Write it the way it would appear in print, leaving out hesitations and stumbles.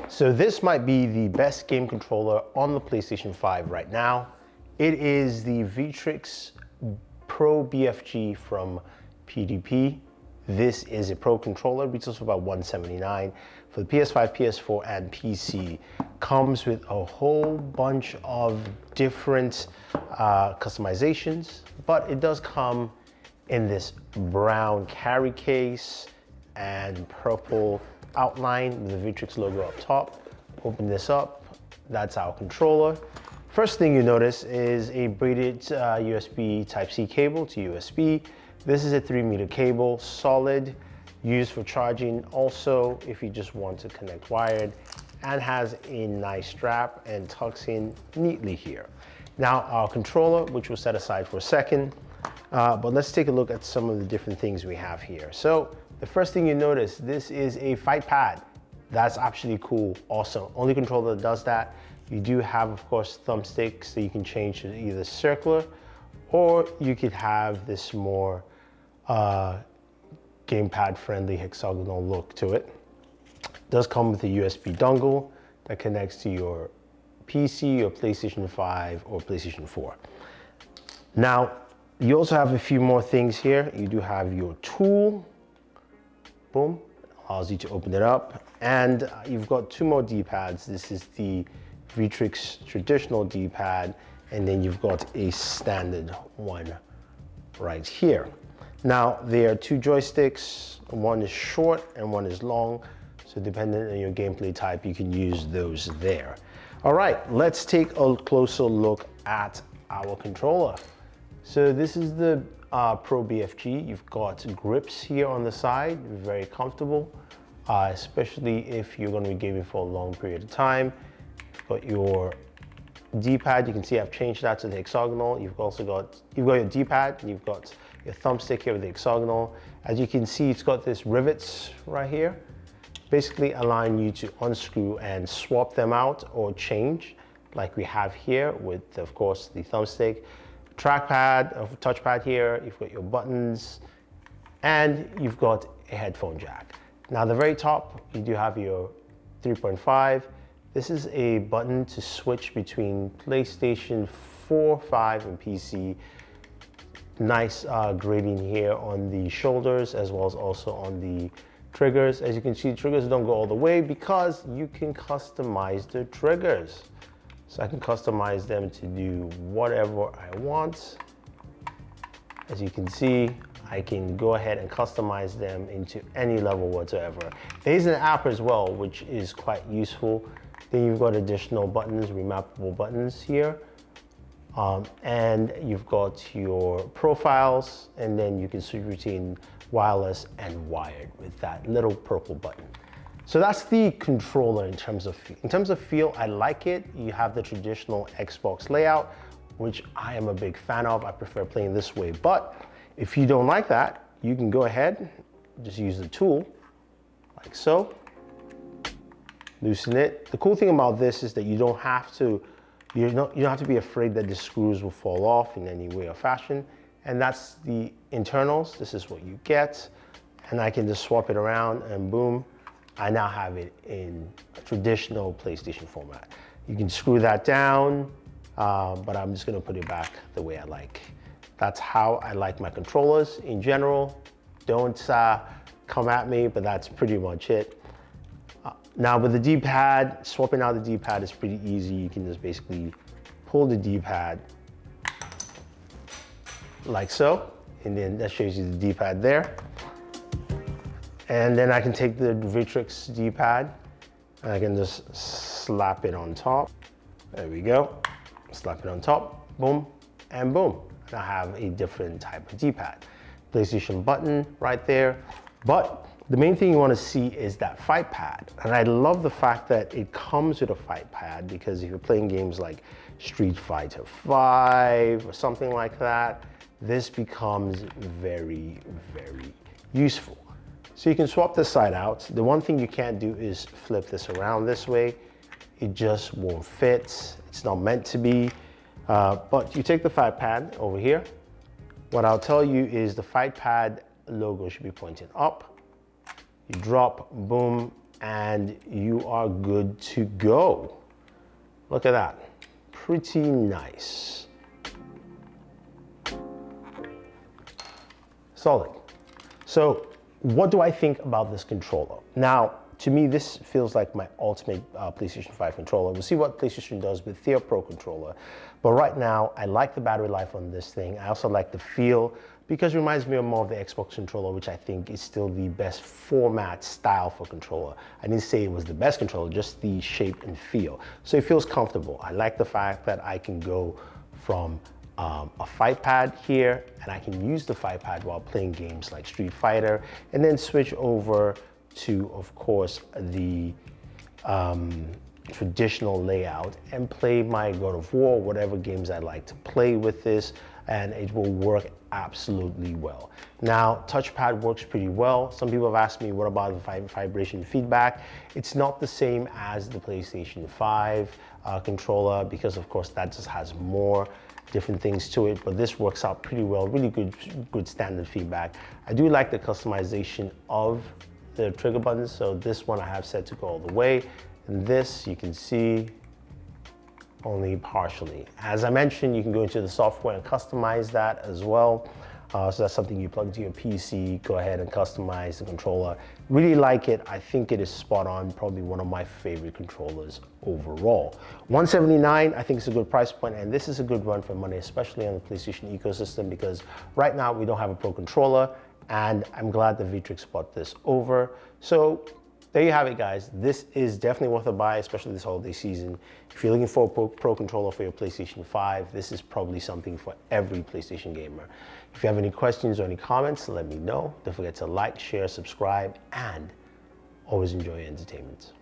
So this might be the best game controller on the PlayStation 5 right now. It is the Victrix Pro BFG from PDP. This is a pro controller, retails for about $179 for the PS5, PS4, and PC. Comes with a whole bunch of different customizations, but it does come in this brown carry case and purple outline with the Victrix logo up top. Open this up, that's our controller. First thing you notice is a braided USB Type-C cable to USB. This is a 3-meter cable, solid, used for charging. Also, if you just want to connect wired, and has a nice strap and tucks in neatly here. Now our controller, which we'll set aside for a second, but let's take a look at some of the different things we have here. So the first thing you notice, this is a fight pad. That's actually cool, awesome. Only controller that does that. You do have, of course, thumbsticks that you can change to either circular, or you could have this more gamepad friendly hexagonal look to it. It does come with a USB dongle that connects to your PC or PlayStation 5 or PlayStation 4. Now, you also have a few more things here. You do have your tool, boom, allows you to open it up. And you've got 2 more D-pads. This is the Victrix traditional D-pad, and then you've got a standard one right here. Now, there are 2 joysticks. One is short and one is long. So depending on your gameplay type, you can use those there. All right, let's take a closer look at our controller. So this is the Pro BFG. You've got grips here on the side, very comfortable, especially if you're going to be gaming for a long period of time. You've got your D-pad. You can see I've changed that to the hexagonal. You've got your D-pad, and you've got your thumbstick here with the hexagonal. As you can see, it's got this rivets right here, basically allowing you to unscrew and swap them out or change, like we have here with, of course, the thumbstick. Trackpad, touchpad here, you've got your buttons, and you've got a headphone jack. Now, the very top, you do have your 3.5. This is a button to switch between PlayStation 4, 5, and PC. Nice grading here on the shoulders, as well as also on the triggers. As you can see, triggers don't go all the way because you can customize the triggers. So I can customize them to do whatever I want. As you can see, I can go ahead and customize them into any level whatsoever. There's an app as well, which is quite useful. Then you've got additional buttons, remappable buttons here. And you've got your profiles, and then you can switch between wireless and wired with that little purple button. So that's the controller in terms of feel. In terms of feel, I like it. You have the traditional Xbox layout, which I am a big fan of. I prefer playing this way. But if you don't like that, you can go ahead, just use the tool, like so. Loosen it. The cool thing about this is that you don't have to be afraid that the screws will fall off in any way or fashion. And that's the internals. This is what you get. And I can just swap it around and boom, I now have it in a traditional PlayStation format. You can screw that down, but I'm just gonna put it back the way I like. That's how I like my controllers in general. Don't come at me, but that's pretty much it. Now with the D-pad, swapping out the D-pad is pretty easy. You can just basically pull the D-pad like so, and then that shows you the D-pad there. And then I can take the Victrix D-pad and I can just slap it on top. There we go. Slap it on top, boom, and boom. And I have a different type of D-pad. PlayStation button right there. But the main thing you want to see is that fight pad. And I love the fact that it comes with a fight pad, because if you're playing games like Street Fighter 5 or something like that, this becomes very, very useful. So you can swap this side out. The one thing you can't do is flip this around this way. It just won't fit. It's not meant to be. But you take the fight pad over here. What I'll tell you is the fight pad logo should be pointing up. You drop, boom, and you are good to go. Look at that, pretty nice. Solid. So what do I think about this controller? Now, to me, this feels like my ultimate PlayStation 5 controller. We'll see what PlayStation does with their Pro controller. But right now, I like the battery life on this thing. I also like the feel because it reminds me more of the Xbox controller, which I think is still the best format style for controller. I didn't say it was the best controller, just the shape and feel. So it feels comfortable. I like the fact that I can go from a fight pad here, and I can use the fight pad while playing games like Street Fighter, and then switch over to, of course, the traditional layout and play my God of War, whatever games I like to play with this, and it will work absolutely well. Now, touchpad works pretty well. Some people have asked me, what about the vibration feedback? It's not the same as the PlayStation 5 controller because, of course, that just has more different things to it, but this works out pretty well. Really good standard feedback. I do like the customization of the trigger buttons. So this one I have set to go all the way, and this you can see only partially. As I mentioned, you can go into the software and customize that as well. So that's something you plug into your PC, go ahead and customize the controller. Really like it. I think it is spot on, probably one of my favorite controllers overall. $179, I think it's a good price point, and this is a good run for money, especially on the PlayStation ecosystem, because right now we don't have a Pro controller, and I'm glad that Victrix bought this over. So there you have it, guys. This is definitely worth a buy, especially this holiday season. If you're looking for a Pro controller for your PlayStation 5, this is probably something for every PlayStation gamer. If you have any questions or any comments, let me know. Don't forget to like, share, subscribe, and always enjoy your entertainment.